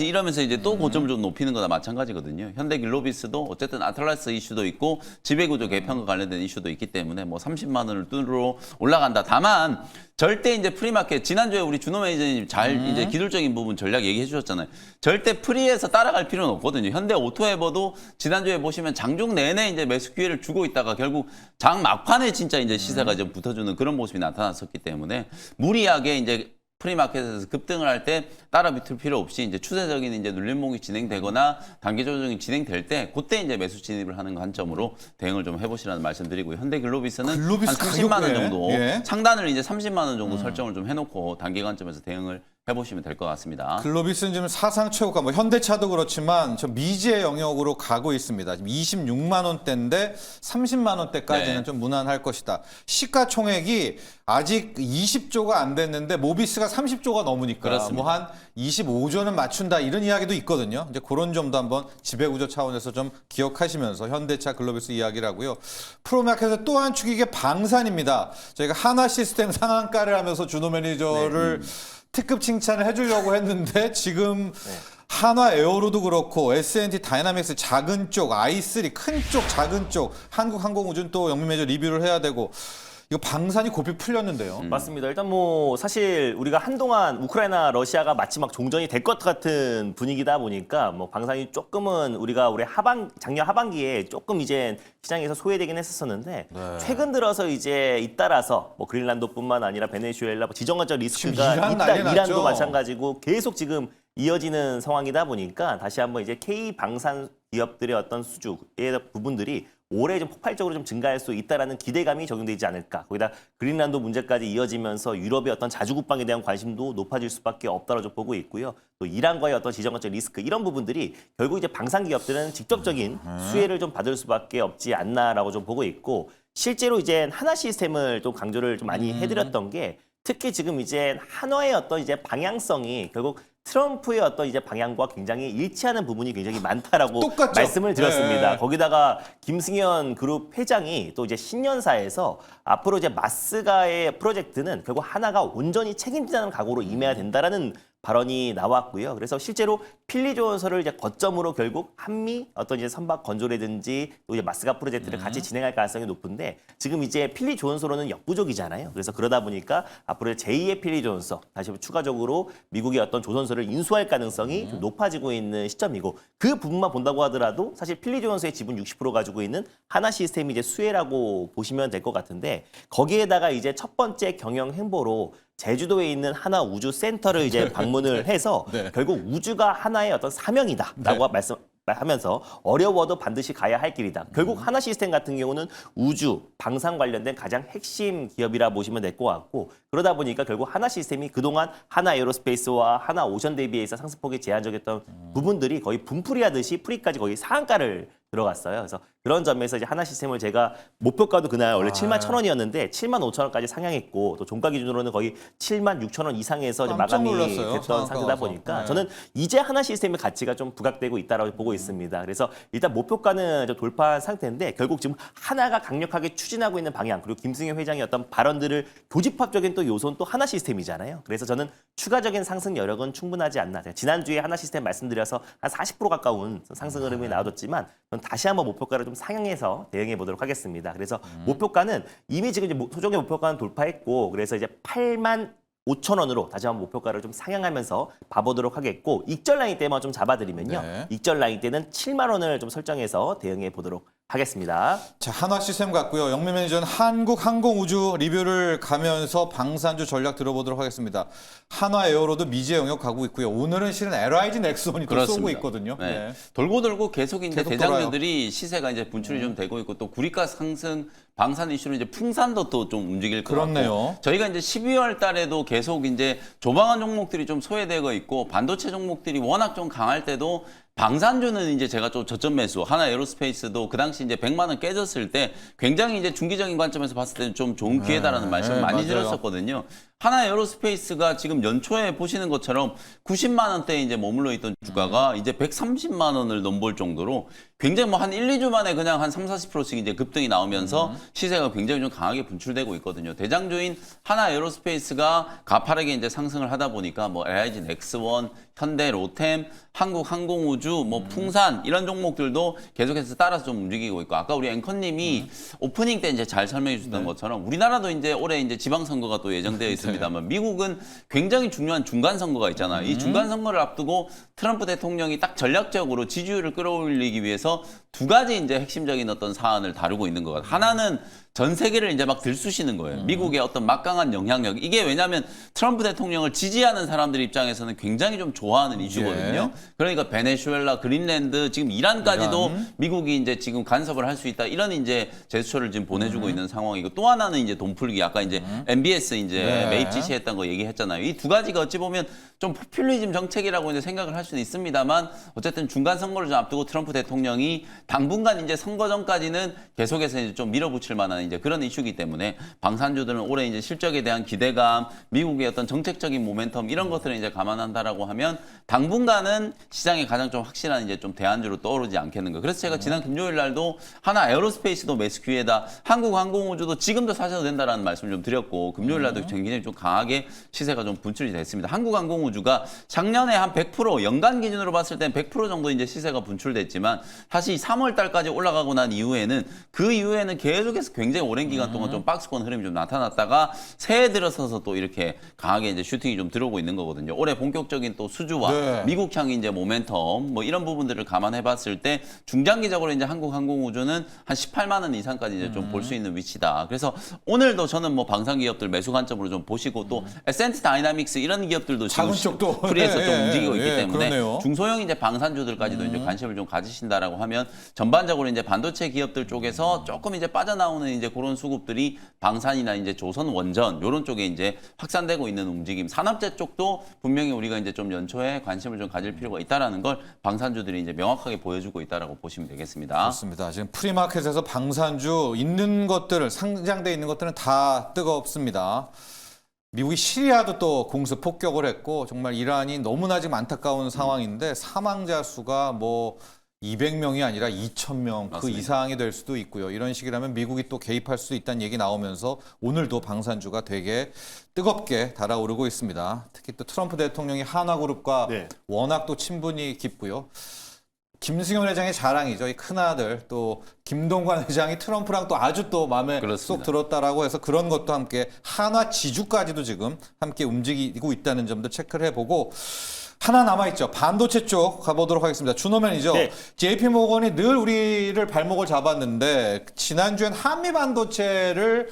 이러면서 이제 또 고점을 좀 높이는 거나 마찬가지거든요. 현대 글로비스도 어쨌든 아틀라스 이슈도 있고 지배구조 개편과 관련된 이슈도 있기 때문에 뭐 30만 원을 뚫으러 올라간다. 다만 절대 이제 프리마켓 지난주에 우리 준호 매니저님 잘 이제 기술적인 부분 전략 얘기해 주셨잖아요. 절대 프리에서 따라갈 필요는 없거든요. 현대 오토에버도 지난주에 보시면 장중 내내 이제 매수 기회를 주고 있다가 결국 장 막판에 진짜 이제 시세가 좀 붙어주는 그런 모습이 나타났었기 때문에 무리하게 이제 프리마켓에서 급등을 할 때 따라 비틀 필요 없이 이제 추세적인 이제 눌림목이 진행되거나 단기 조정이 진행될 때 그때 이제 매수 진입을 하는 관점으로 대응을 좀 해보시라는 말씀드리고요. 현대 글로비스는 글로비스 한 30만 원 가격에, 정도 예. 상단을 이제 30만 원 정도 설정을 좀 해놓고 단기 관점에서 대응을 해보시면 될 것 같습니다. 글로비스는 지금 사상 최고가 뭐 현대차도 그렇지만 저 미지의 영역으로 가고 있습니다. 지금 26만 원대인데 30만 원대까지는 네. 좀 무난할 것이다. 시가총액이 아직 20조가 안 됐는데 모비스가 30조가 넘으니까 그렇습니다. 뭐 한 25조는 맞춘다 이런 이야기도 있거든요. 이제 그런 점도 한번 지배구조 차원에서 좀 기억하시면서 현대차 글로비스 이야기를 하고요. 프로마켓의 또 한 축이 이게 방산입니다. 저희가 하나 시스템 상한가를 하면서 준호 매니저를 특급 칭찬을 해주려고 했는데 지금 한화 에어로도 그렇고 S&T 다이나믹스 작은 쪽, i3 큰 쪽, 작은 쪽, 한국항공우주는 또 영민 매니저 리뷰를 해야 되고 이거 방산이 고삐 풀렸는데요. 맞습니다. 일단 뭐 사실 우리가 한동안 우크라이나 러시아가 마치 막 종전이 될 것 같은 분위기다 보니까 뭐 방산이 조금은 우리가 올해 작년 하반기에 조금 이제 시장에서 소외되긴 했었는데 최근 들어서 이제 잇따라서 뭐 그린란드뿐만 아니라 베네수엘라 뭐 지정학적 리스크가 지금 이란 있다. 난리 났죠. 이란도 마찬가지고 계속 지금 이어지는 상황이다 보니까 다시 한번 이제 K 방산 기업들의 어떤 수주의 부분들이 올해 좀 폭발적으로 좀 증가할 수 있다라는 기대감이 적용되지 않을까. 거기다 그린란드 문제까지 이어지면서 유럽의 어떤 자주국방에 대한 관심도 높아질 수밖에 없다고 좀 보고 있고요. 또 이란과의 어떤 지정학적 리스크 이런 부분들이 결국 이제 방산 기업들은 직접적인 수혜를 좀 받을 수밖에 없지 않나라고 좀 보고 있고, 실제로 이제 하나 시스템을 좀 강조를 좀 많이 해드렸던 게 특히 지금 이제 한화의 어떤 이제 방향성이 결국 트럼프의 어떤 이제 방향과 굉장히 일치하는 부분이 굉장히 많다라고 똑같죠. 말씀을 드렸습니다. 네. 거기다가 김승현 그룹 회장이 또 이제 신년사에서 앞으로 이제 마스가의 프로젝트는 결국 하나가 온전히 책임지자는 각오로 임해야 된다라는 발언이 나왔고요. 그래서 실제로 필리 조원서를 이제 거점으로 결국 한미 어떤 이제 선박 건조라든지 또 이제 마스가 프로젝트를 같이 진행할 가능성이 높은데 지금 이제 필리 조원서로는 역부족이잖아요. 그래서 그러다 보니까 앞으로 제2의 필리 조원서 다시 한번 추가적으로 미국의 어떤 조선소를 인수할 가능성이 좀 높아지고 있는 시점이고, 그 부분만 본다고 하더라도 사실 필리 조원서의 지분 60% 가지고 있는 하나 시스템이 이제 수혜라고 보시면 될 것 같은데, 거기에다가 이제 첫 번째 경영 행보로 제주도에 있는 하나 우주 센터를 이제 방문을 해서 네. 결국 우주가 하나의 어떤 사명이다라고 말하면서 어려워도 반드시 가야 할 길이다. 결국 하나 시스템 같은 경우는 우주, 방산 관련된 가장 핵심 기업이라 보시면 될 것 같고 그러다 보니까 결국 하나 시스템이 그동안 하나 에어로스페이스와 하나 오션 대비해서 상승폭이 제한적이었던 부분들이 거의 분풀이하듯이 프리까지 거의 상한가를 들어갔어요. 그래서 그런 점에서 이제 하나 시스템을 제가 목표가도 그날 원래 7만 1,000원이었는데 7만 5천원까지 상향했고 또 종가 기준으로는 거의 7만 6천원 이상에서 이제 깜짝 마감이 놀랐어요. 됐던 상한가 상태다 와서. 보니까 네. 저는 이제 하나 시스템의 가치가 좀 부각되고 있다고 보고 있습니다. 그래서 일단 목표가는 이제 돌파한 상태인데 결국 지금 하나가 강력하게 추진하고 있는 방향 그리고 김승현 회장의 어떤 발언들을 교집합적인 또 요소는 또 하나 시스템이잖아요. 그래서 저는 추가적인 상승 여력은 충분하지 않나. 제가 지난주에 하나 시스템 말씀드려서 한 40% 가까운 상승 흐름이 나와줬지만 저는 다시 한번 목표가를 좀 상향해서 대응해 보도록 하겠습니다. 그래서 목표가는 이미 지금 이제 소정의 목표가는 돌파했고 그래서 이제 8만 5,000원으로 다시 한번 목표가를 좀 상향하면서 봐보도록 하겠고 익절 라인 때만 좀 잡아드리면요. 네. 익절 라인 때는 7만 원을 좀 설정해서 대응해 보도록 하겠습니다. 자, 한화 시스템 같고요. 영민 매니저는 한국항공우주 리뷰를 가면서 방산주 전략 들어보도록 하겠습니다. 한화 에어로도 미지의 영역 가고 있고요. 오늘은 실은 LIG 넥스원이 또 쏘고 있거든요. 네. 네. 돌고 돌고 계속 이제 계속 대장주들이 시세가 이제 분출이 좀 되고 있고 또 구리가 상승 방산 이슈로 이제 풍산도 또 좀 움직일 것 그렇네요. 같고 저희가 이제 12월 달에도 계속 이제 조망한 종목들이 좀 소외되고 있고 반도체 종목들이 워낙 좀 강할 때도 방산주는 이제 제가 좀 저점 매수, 하나 에어로스페이스도 그 당시 이제 100만 원 깨졌을 때 굉장히 이제 중기적인 관점에서 봤을 때는 좀 좋은 기회다라는 말씀을 많이 맞아요. 드렸었거든요. 하나 에어로스페이스가 지금 연초에 보시는 것처럼 90만 원대에 이제 머물러 있던 주가가 이제 130만 원을 넘볼 정도로 굉장히 뭐 한 1, 2주 만에 그냥 한 3, 40%씩 이제 급등이 나오면서 시세가 굉장히 좀 강하게 분출되고 있거든요. 대장주인 하나 에어로스페이스가 가파르게 이제 상승을 하다 보니까 뭐 LIG 넥스원, 현대 로템, 한국항공우주, 뭐 풍산 이런 종목들도 계속해서 따라서 좀 움직이고 있고 아까 우리 앵커님이 오프닝 때 이제 잘 설명해 주셨던 것처럼 우리나라도 이제 올해 이제 지방선거가 또 예정되어 있습니다만 미국은 굉장히 중요한 중간 선거가 있잖아요. 이 중간 선거를 앞두고 트럼프 대통령이 딱 전략적으로 지지율을 끌어올리기 위해서 두 가지 이제 핵심적인 어떤 사안을 다루고 있는 것 같아요. 하나는 전 세계를 이제 막 들쑤시는 거예요. 미국의 어떤 막강한 영향력. 이게 왜냐하면 트럼프 대통령을 지지하는 사람들 입장에서는 굉장히 좀 좋아하는 이슈거든요. 그러니까 베네수엘라, 그린랜드, 지금 이란까지도 미국이 이제 지금 간섭을 할 수 있다. 이런 이제 제스처를 지금 보내주고 있는 상황이고 또 하나는 이제 돈풀기. 아까 이제 MBS 이제 매입 지시했던 거 얘기했잖아요. 이 두 가지가 어찌 보면 좀 포퓰리즘 정책이라고 이제 생각을 할 수는 있습니다만 어쨌든 중간 선거를 좀 앞두고 트럼프 대통령이 당분간 이제 선거 전까지는 계속해서 이제 좀 밀어붙일 만한 이제 그런 이슈이기 때문에 방산주들은 올해 이제 실적에 대한 기대감, 미국의 어떤 정책적인 모멘텀 이런 것들을 이제 감안한다라고 하면 당분간은 시장에 가장 좀 확실한 이제 좀 대안주로 떠오르지 않겠는가. 그래서 제가 지난 금요일 날도 하나 에어로스페이스도 매수 기회다, 한국항공우주도 지금도 사셔도 된다라는 말씀을 좀 드렸고 금요일 날도 굉장히 좀 강하게 시세가 좀 분출이 됐습니다. 한국항공우주가 작년에 한 100% 연간 기준으로 봤을 땐 100% 정도 이제 시세가 분출됐지만 사실 3월 달까지 올라가고 난 이후에는 그 이후에는 계속해서 굉장히 오랜 기간 동안 좀 박스권 흐름이 좀 나타났다가 새해 들어서서 또 이렇게 강하게 이제 슈팅이 좀 들어오고 있는 거거든요. 올해 본격적인 또 수주와 네. 미국향 이제 모멘텀 뭐 이런 부분들을 감안해 봤을 때 중장기적으로 이제 한국항공우주는 한 18만 원 이상까지 이제 좀 볼 수 있는 위치다. 그래서 오늘도 저는 뭐 방산 기업들 매수 관점으로 좀 보시고 또 에센트 다이나믹스 이런 기업들도 지금 작은 쪽도 프리에서 좀 예, 움직이고 있기 예, 때문에 그러네요. 중소형 이제 방산주들까지도 이제 관심을 좀 가지신다라고 하면 전반적으로 이제 반도체 기업들 쪽에서 조금 이제 빠져나오는 이제 그런 수급들이 방산이나 이제 조선 원전 이런 쪽에 이제 확산되고 있는 움직임. 산업재 쪽도 분명히 우리가 이제 좀 연초에 관심을 좀 가질 필요가 있다라는 걸 방산주들이 이제 명확하게 보여주고 있다라고 보시면 되겠습니다. 그렇습니다. 지금 프리마켓에서 방산주 있는 것들, 상장돼 있는 것들은 다 뜨겁습니다. 미국이 시리아도 또 공습 폭격을 했고 정말 이란이 너무나 지금 안타까운 상황인데 사망자 수가 뭐 200명이 아니라 2,000명 그 맞습니다. 이상이 될 수도 있고요. 이런 식이라면 미국이 또 개입할 수도 있다는 얘기 나오면서 오늘도 방산주가 되게 뜨겁게 달아오르고 있습니다. 특히 또 트럼프 대통령이 한화그룹과 네. 워낙 또 친분이 깊고요. 김승현 회장의 자랑이죠. 이 큰아들 또 김동관 회장이 트럼프랑 또 아주 또 마음에 쏙 그렇습니다. 들었다라고 해서 그런 것도 함께 한화 지주까지도 지금 함께 움직이고 있다는 점도 체크를 해보고 하나 남아있죠. 반도체 쪽 가보도록 하겠습니다. 준호 매니저. 네. JP모건이 늘 우리를 발목을 잡았는데 지난주엔 한미 반도체를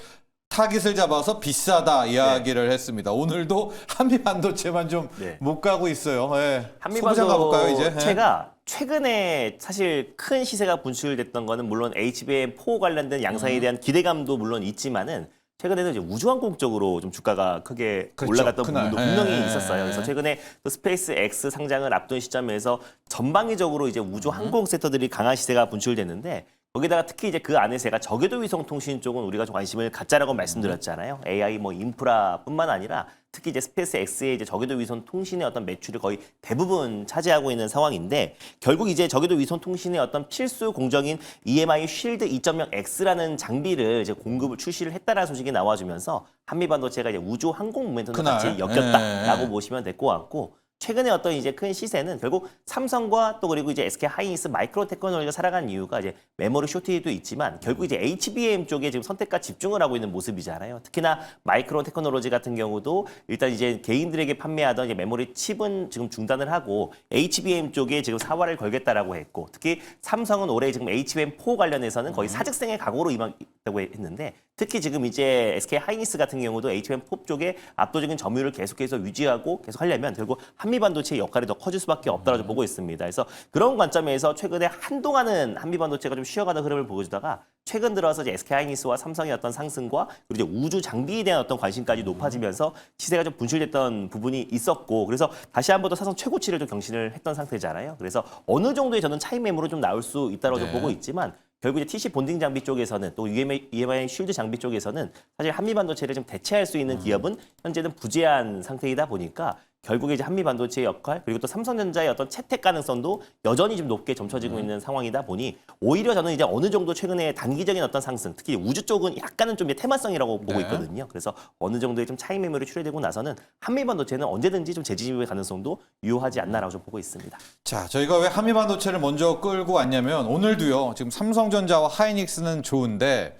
타깃을 잡아서 비싸다 이야기를 했습니다. 오늘도 한미반도체만 좀 못 네. 가고 있어요. 예. 소부장 가볼까요 이제? 예. 한미반도체가 최근에 사실 큰 시세가 분출됐던 거는 물론 HBM4 관련된 양상에 대한 기대감도 물론 있지만은 최근에는 이제 우주항공 쪽으로 좀 주가가 크게 그렇죠. 올라갔던 그날. 부분도 분명히 예. 있었어요. 그래서 최근에 또 스페이스 X 상장을 앞둔 시점에서 전방위적으로 이제 우주항공 섹터들이 강한 시세가 분출됐는데 거기다가 특히 이제 그 안에 제가 저궤도 위성 통신 쪽은 우리가 좀 관심을 갖자라고 말씀드렸잖아요. AI 뭐 인프라뿐만 아니라 특히 이제 스페이스 X의 이제 저궤도 위성 통신의 어떤 매출이 거의 대부분 차지하고 있는 상황인데 결국 이제 저궤도 위성 통신의 어떤 필수 공정인 EMI 쉴드 2.0X라는 장비를 이제 공급을 출시를 했다라는 소식이 나와주면서 한미반도체가 이제 우주 항공 모멘텀도 그날. 같이 엮였다라고 예. 보시면 될 것 같고. 최근에 어떤 이제 큰 시세는 결국 삼성과 또 그리고 이제 SK 하이닉스 마이크로 테크놀로지가 살아간 이유가 이제 메모리 쇼티도 있지만 결국 이제 HBM 쪽에 지금 선택과 집중을 하고 있는 모습이잖아요. 특히나 마이크로 테크놀로지 같은 경우도 일단 이제 개인들에게 판매하던 이제 메모리 칩은 지금 중단을 하고 HBM 쪽에 지금 사활을 걸겠다라고 했고 특히 삼성은 올해 지금 HBM4 관련해서는 거의 사직생의 각오로 임하겠다고 했는데 특히 지금 이제 SK 하이닉스 같은 경우도 HBM4 쪽에 압도적인 점유율을 계속해서 유지하고 계속 하려면 결국 한미반도체의 역할이 더 커질 수밖에 없다고 보고 있습니다. 그래서 그런 관점에서 최근에 한동안은 한미반도체가 좀 쉬어가는 흐름을 보여주다가 최근 들어서 이제 SK 하이닉스와 삼성의 어떤 상승과 그리고 이제 우주 장비에 대한 어떤 관심까지 높아지면서 시세가 좀 분출됐던 부분이 있었고 그래서 다시 한 번 더 사상 최고치를 좀 경신을 했던 상태잖아요. 그래서 어느 정도의 저는 차익 매물은 좀 나올 수 있다고 좀 보고 있지만 결국 이제 TC 본딩 장비 쪽에서는 또 EMI 쉴드 장비 쪽에서는 사실 한미반도체를 좀 대체할 수 있는 기업은 현재는 부재한 상태이다 보니까 결국에 이제 한미반도체의 역할 그리고 또 삼성전자의 어떤 채택 가능성도 여전히 좀 높게 점쳐지고 있는 상황이다 보니 오히려 저는 이제 어느 정도 최근에 단기적인 어떤 상승 특히 우주 쪽은 약간은 좀 테마성이라고 보고 있거든요. 그래서 어느 정도의 좀 차익 매물이 출회되고 나서는 한미반도체는 언제든지 좀 재진입의 가능성도 유효하지 않나라고 좀 보고 있습니다. 자, 저희가 왜 한미반도체를 먼저 끌고 왔냐면 오늘도요. 지금 삼성전자와 하이닉스는 좋은데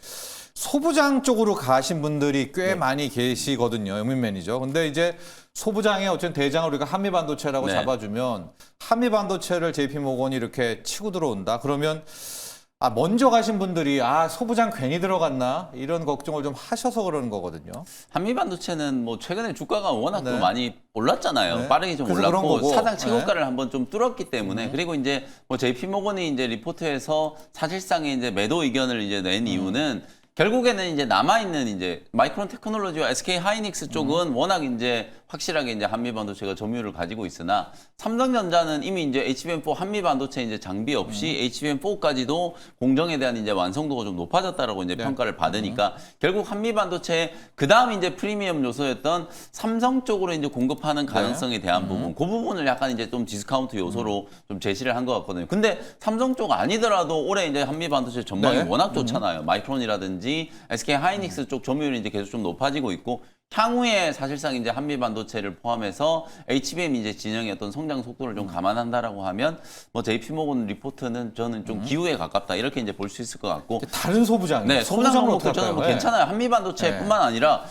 소부장 쪽으로 가신 분들이 꽤 많이 계시거든요. 영민 매니저. 근데 이제 소부장의 어쨌든 대장을 우리가 한미반도체라고 네. 잡아주면 한미반도체를 JP모건이 이렇게 치고 들어온다. 그러면 먼저 가신 분들이 소부장 괜히 들어갔나 이런 걱정을 좀 하셔서 그러는 거거든요. 한미반도체는 뭐 최근에 주가가 워낙 또 네. 많이 올랐잖아요. 네. 빠르게 좀 그래서 그런 올랐고 거고. 사상 최고가를 한번 좀 뚫었기 때문에 그리고 이제 뭐 JP모건이 이제 리포트에서 사실상의 이제 매도 의견을 이제 낸 이유는 결국에는 이제 남아있는 이제 마이크론 테크놀로지와 SK 하이닉스 쪽은 워낙 이제 확실하게 이제 한미반도체가 점유율을 가지고 있으나 삼성전자는 이미 이제 HBM4 한미반도체 이제 장비 없이 HBM4까지도 공정에 대한 이제 완성도가 좀 높아졌다라고 이제 평가를 받으니까 결국 한미반도체 그 다음 이제 프리미엄 요소였던 삼성 쪽으로 이제 공급하는 가능성에 대한 부분, 그 부분을 약간 이제 좀 디스카운트 요소로 좀 제시를 한 것 같거든요. 근데 삼성 쪽 아니더라도 올해 이제 한미반도체 전망이 워낙 좋잖아요. 마이크론이라든지 SK 하이닉스 쪽 점유율이 이제 계속 좀 높아지고 있고. 향후에 사실상 이제 한미반도체를 포함해서 HBM 이제 진영의 어떤 성장 속도를 좀 감안한다라고 하면 뭐 JP모건 리포트는 저는 좀 기우에 가깝다 이렇게 이제 볼 수 있을 것 같고 다른 소부장이요. 네, 소부장 종목들 어떻게 저는 뭐 할까요? 괜찮아요. 한미반도체뿐만 아니라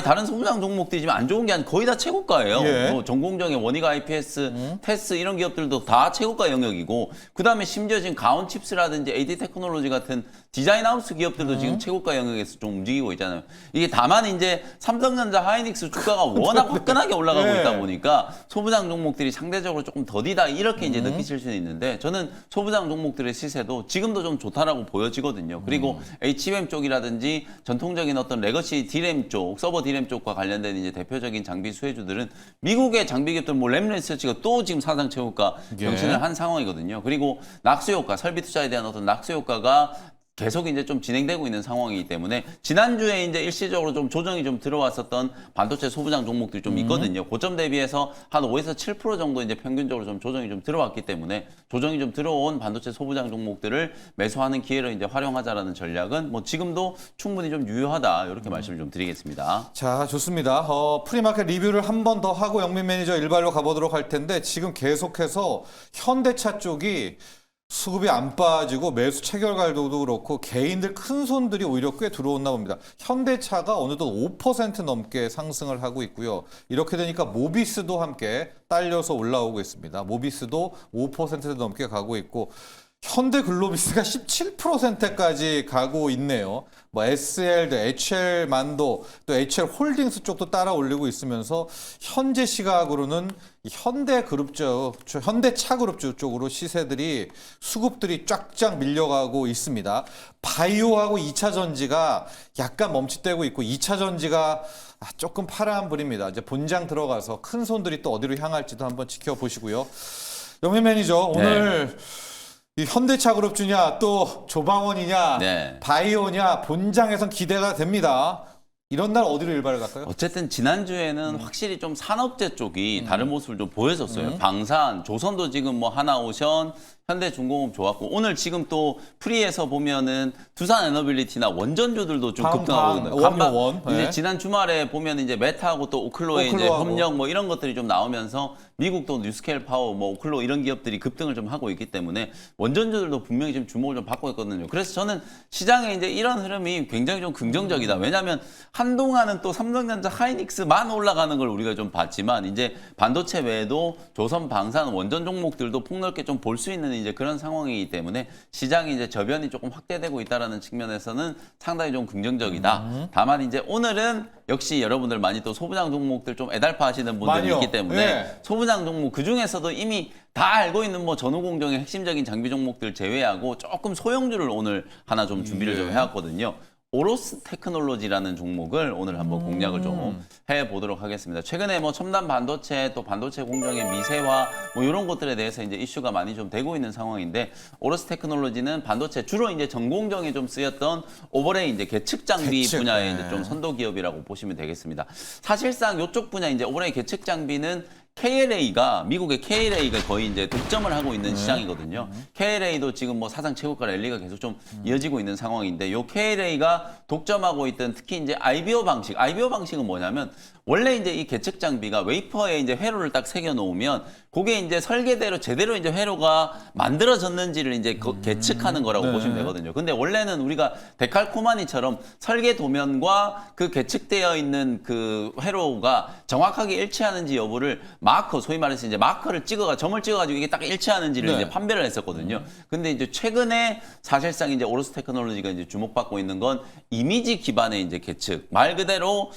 다른 소부장 종목들이지만 안 좋은 게 아니라 거의 다 최고가예요. 예. 뭐 전공정의 원익 IPS, 테스 이런 기업들도 다 최고가 영역이고 그다음에 심지어 지금 가온칩스라든지 AD 테크놀로지 같은 디자인 하우스 기업들도 지금 최고가 영역에서 좀 움직이고 있잖아요. 이게 다만 이제 삼성전자, 하이닉스 주가가 워낙 화끈하게 올라가고 예. 있다 보니까 소부장 종목들이 상대적으로 조금 더디다 이렇게 이제 느끼실 수는 있는데 저는 소부장 종목들의 시세도 지금도 좀 좋다라고 보여지거든요. 그리고 HBM 쪽이라든지 전통적인 어떤 레거시 D램 쪽, 서버 D램 쪽과 관련된 이제 대표적인 장비 수혜주들은 미국의 장비 기업들 뭐 램리서치가 또 지금 사상 최고가 경신을 한 상황이거든요. 그리고 낙수 효과, 설비 투자에 대한 어떤 낙수 효과가 계속 이제 좀 진행되고 있는 상황이기 때문에 지난주에 이제 일시적으로 좀 조정이 좀 들어왔었던 반도체 소부장 종목들이 좀 있거든요. 고점 대비해서 한 5에서 7% 정도 이제 평균적으로 좀 조정이 좀 들어왔기 때문에 조정이 좀 들어온 반도체 소부장 종목들을 매수하는 기회로 이제 활용하자라는 전략은 뭐 지금도 충분히 좀 유효하다 이렇게 말씀을 좀 드리겠습니다. 자, 좋습니다. 프리마켓 리뷰를 한 번 더 하고 영민 매니저 일발로 가보도록 할 텐데 지금 계속해서 현대차 쪽이 수급이 안 빠지고 매수 체결갈도도 그렇고 개인들 큰 손들이 오히려 꽤 들어왔나 봅니다. 현대차가 어느덧 5% 넘게 상승을 하고 있고요. 이렇게 되니까 모비스도 함께 딸려서 올라오고 있습니다. 모비스도 5% 넘게 가고 있고 현대글로비스가 17%까지 가고 있네요. 뭐 SL도 HL만도 또 HL홀딩스 쪽도 따라 올리고 있으면서 현재 시각으로는 이 현대차그룹 쪽으로 시세들이 수급들이 쫙쫙 밀려가고 있습니다. 바이오하고 2차 전지가 약간 멈칫대고 있고 2차 전지가 조금 파란불입니다. 이제 본장 들어가서 큰 손들이 또 어디로 향할지도 한번 지켜보시고요. 영민 매니저 오늘 이 현대차그룹 주냐 또 조방원이냐 바이오냐 본장에선 기대가 됩니다. 이런 날 어디로 일발을 갈까요? 어쨌든 지난주에는 확실히 좀 산업재 쪽이 다른 모습을 좀 보여줬어요. 방산, 조선도 지금 뭐 하나오션, 현대중공업 좋았고 오늘 지금 또 프리에서 보면은 두산에너빌리티나 원전주들도 좀 급등하고 원요원. 이제 지난 주말에 보면 이제 메타하고 또 오클로의 이제 협력 뭐 이런 것들이 좀 나오면서 미국도 뉴스케일 파워, 뭐 오클로 이런 기업들이 급등을 좀 하고 있기 때문에 원전주들도 분명히 좀 주목을 좀 받고 있거든요. 그래서 저는 시장에 이제 이런 흐름이 굉장히 좀 긍정적이다. 왜냐하면 한동안은 또 삼성전자, 하이닉스만 올라가는 걸 우리가 좀 봤지만 이제 반도체 외에도 조선, 방산, 원전 종목들도 폭넓게 좀 볼 수 있는 이제 그런 상황이기 때문에 시장이 이제 저변이 조금 확대되고 있다라는 측면에서는 상당히 좀 긍정적이다. 다만 이제 오늘은 역시 여러분들 많이 또 소부장 종목들 좀 애달파하시는 분들이 많이요. 있기 때문에 소부장 종목 그 중에서도 이미 다 알고 있는 뭐 전후공정의 핵심적인 장비 종목들 제외하고 조금 소형주를 오늘 하나 좀 준비를 좀 해왔거든요. 오로스 테크놀로지라는 종목을 오늘 한번 공략을 좀 해보도록 하겠습니다. 최근에 뭐 첨단 반도체 또 반도체 공정의 미세화 뭐 이런 것들에 대해서 이제 이슈가 많이 좀 되고 있는 상황인데 오로스 테크놀로지는 반도체 주로 이제 전공정에 좀 쓰였던 오버레이 이제 계측 장비 분야의 이제 좀 선도 기업이라고 보시면 되겠습니다. 사실상 이쪽 분야 이제 오버레이 계측 장비는 KLA가 미국의 KLA가 거의 이제 독점을 하고 있는 시장이거든요. KLA도 지금 뭐 사상 최고가 랠리가 계속 좀 이어지고 있는 상황인데 요 KLA가 독점하고 있던 특히 이제 IBO 방식은 뭐냐면 원래 이제 이 계측 장비가 웨이퍼에 이제 회로를 딱 새겨 놓으면 그게 이제 설계대로 제대로 이제 회로가 만들어졌는지를 이제 계측하는 거라고 보시면 되거든요. 근데 원래는 우리가 데칼코마니처럼 설계 도면과 그 계측되어 있는 그 회로가 정확하게 일치하는지 여부를 마커, 소위 말해서 이제 마커를 점을 찍어가지고 이게 딱 일치하는지를 이제 판별을 했었거든요. 근데 이제 최근에 사실상 이제 오로스 테크놀로지가 이제 주목받고 있는 건 이미지 기반의 이제 계측. 말 그대로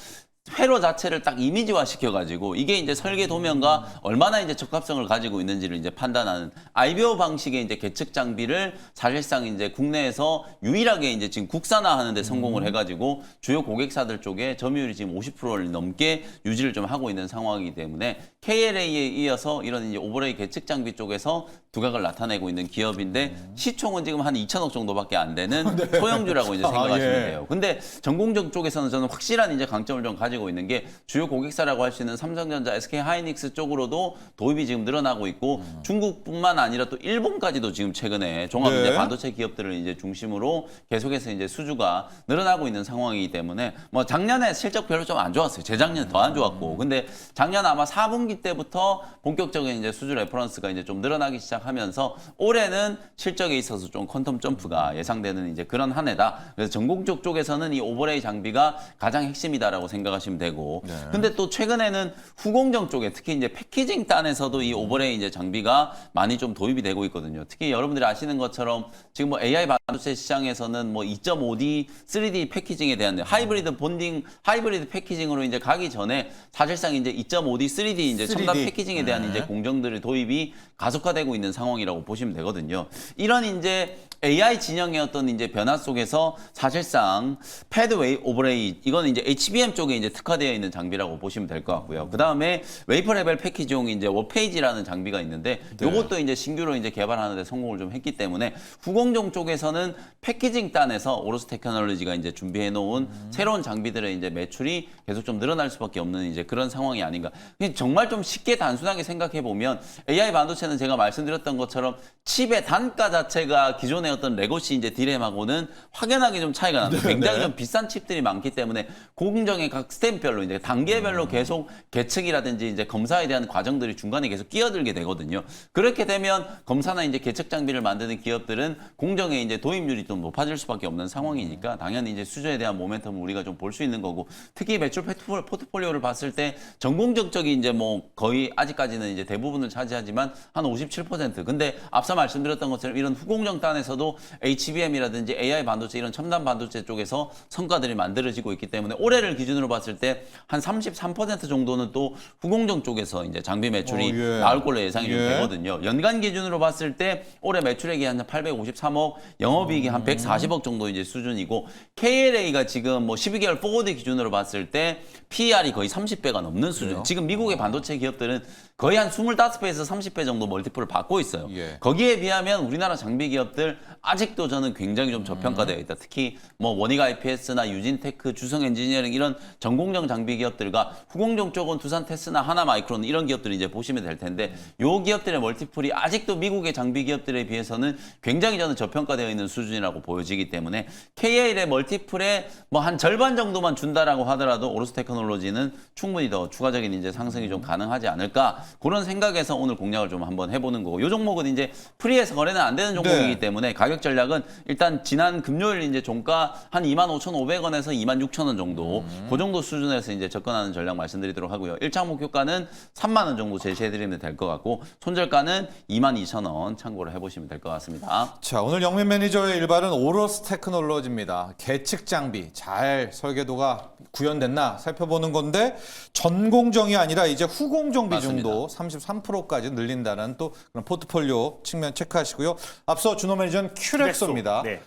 회로 자체를 딱 이미지화 시켜가지고 이게 이제 설계 도면과 얼마나 이제 적합성을 가지고 있는지를 이제 판단하는 IBO 방식의 이제 계측 장비를 사실상 이제 국내에서 유일하게 이제 지금 국산화하는 데 성공을 해가지고 주요 고객사들 쪽에 점유율이 지금 50%를 넘게 유지를 좀 하고 있는 상황이기 때문에 KLA에 이어서 이런 이제 오버레이 계측 장비 쪽에서 두각을 나타내고 있는 기업인데 시총은 지금 한 2천억 정도밖에 안 되는 소형주라고 이제 생각하시면 돼요. 근데 전공정 쪽에서는 저는 확실한 이제 강점을 좀 가지고 있는 게 주요 고객사라고 할 수 있는 삼성전자, SK하이닉스 쪽으로도 도입이 지금 늘어나고 있고 중국뿐만 아니라 또 일본까지도 지금 최근에 종합 이제 반도체 기업들을 이제 중심으로 계속해서 이제 수주가 늘어나고 있는 상황이기 때문에 뭐 작년에 실적 별로 좀 안 좋았어요. 재작년에 더 안 좋았고. 근데 작년 아마 4분기 때부터 본격적인 이제 수주 레퍼런스가 이제 좀 늘어나기 시작하면서 올해는 실적에 있어서 좀 퀀텀 점프가 예상되는 이제 그런 한 해다. 그래서 전공적 쪽에서는 이 오버레이 장비가 가장 핵심이다라고 생각하시면 되고. 근데 또 최근에는 후공정 쪽에 특히 이제 패키징 단에서도 이 오버레이 이제 장비가 많이 좀 도입이 되고 있거든요. 특히 여러분들이 아시는 것처럼 지금 뭐 AI 반도체 시장에서는 뭐 2.5D, 3D 패키징에 대한 하이브리드 본딩, 하이브리드 패키징으로 이제 가기 전에 사실상 이제 2.5D, 3D 이제 첨단 패키징에 대한 이제 공정들의 도입이 가속화되고 있는 상황이라고 보시면 되거든요. 이런 이제 AI 진영의 어떤 이제 변화 속에서 사실상 패드웨이 오버레이 이건 이제 HBM 쪽에 이제 특화되어 있는 장비라고 보시면 될 것 같고요. 그 다음에 웨이퍼 레벨 패키지용 이제 워페이지라는 장비가 있는데 요것도 이제 신규로 이제 개발하는데 성공을 좀 했기 때문에 후공정 쪽에서는 패키징 단에서 오로스 테크놀로지가 이제 준비해 놓은 새로운 장비들의 이제 매출이 계속 좀 늘어날 수밖에 없는 이제 그런 상황이 아닌가. 정말 좀 쉽게 단순하게 생각해 보면 AI 반도체는 제가 말씀드렸던 것처럼 칩의 단가 자체가 기존의 어떤 레거시 이제 디램하고는 확연하게 좀 차이가 나는데 굉장히 좀 비싼 칩들이 많기 때문에 공정의 각 스텝별로 이제 단계별로 계속 계측이라든지 이제 검사에 대한 과정들이 중간에 계속 끼어들게 되거든요. 그렇게 되면 검사나 이제 계측 장비를 만드는 기업들은 공정의 이제 도입률이 좀 높아질 수밖에 없는 상황이니까 당연히 이제 수주에 대한 모멘텀을 우리가 좀 볼 수 있는 거고, 특히 매출 포트폴리오를 봤을 때 전공정 쪽이 이제 뭐 거의 아직까지는 이제 대부분을 차지하지만 한 57%. 근데 앞서 말씀드렸던 것처럼 이런 후공정 단에서도 HBM이라든지 AI 반도체 이런 첨단 반도체 쪽에서 성과들이 만들어지고 있기 때문에 올해를 기준으로 봤을 때 한 33% 정도는 또 후공정 쪽에서 이제 장비 매출이 예. 나올 걸로 예상이 좀 예. 되거든요. 연간 기준으로 봤을 때 올해 매출액이 한 853억, 영업이익이 한 140억 정도 이제 수준이고, KLA가 지금 뭐 12개월 포워드 기준으로 봤을 때 PER이 거의 30배가 넘는 수준. 그래요? 지금 미국의 반도체 기업들은 거의 한 25배에서 30배 정도 멀티플을 받고 있어요. 예. 거기에 비하면 우리나라 장비 기업들 아직도 저는 굉장히 좀 저평가되어 있다. 특히 뭐 원익 IPS나 유진테크, 주성 엔지니어링 이런 전공정 장비 기업들과 후공정 쪽은 두산 테스나 하나마이크론 이런 기업들을 이제 보시면 될 텐데, 요 기업들의 멀티플이 아직도 미국의 장비 기업들에 비해서는 굉장히 저는 저평가되어 있는 수준이라고 보여지기 때문에 KL의 멀티플의 뭐 한 절반 정도만 준다라고 하더라도 오로스 테크놀로지는 충분히 더 추가적인 이제 상승이 좀 가능하지 않을까, 그런 생각에서 오늘 공략을 좀 한번 해보는 거고, 요 종목은 이제 프리에서 거래는 안 되는 종목이기 네. 때문에 가격 전략은 일단 지난 금요일 이제 종가 한 25,500원에서 26,000원 정도, 그 정도 수준에서 이제 접근하는 전략 말씀드리도록 하고요. 1차 목표가는 3만 원 정도 제시해드리면 될 것 같고, 손절가는 22,000원 참고를 해보시면 될 것 같습니다. 자, 오늘 영민 매니저의 일발은 오로스 테크놀로지입니다. 계측 장비 잘 설계도가 구현됐나 살펴보는 건데, 전공정이 아니라 이제 후공정 비중도 33%까지 늘린다는 또 그런 포트폴리오 측면 체크하시고요. 앞서 준호 매니저는 큐렉소입니다. 네.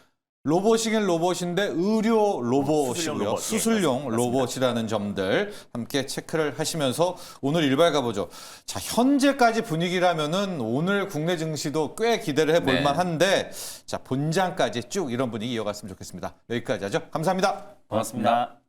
로봇이긴 로봇인데 의료 수술용 로봇이고요. 로봇. 수술용 예, 맞습니다. 로봇이라는 점들 함께 체크를 하시면서 오늘 일발 가보죠. 자, 현재까지 분위기라면은 오늘 국내 증시도 꽤 기대를 해볼 네. 만한데, 자, 본장까지 쭉 이런 분위기 이어갔으면 좋겠습니다. 여기까지 하죠. 감사합니다. 고맙습니다.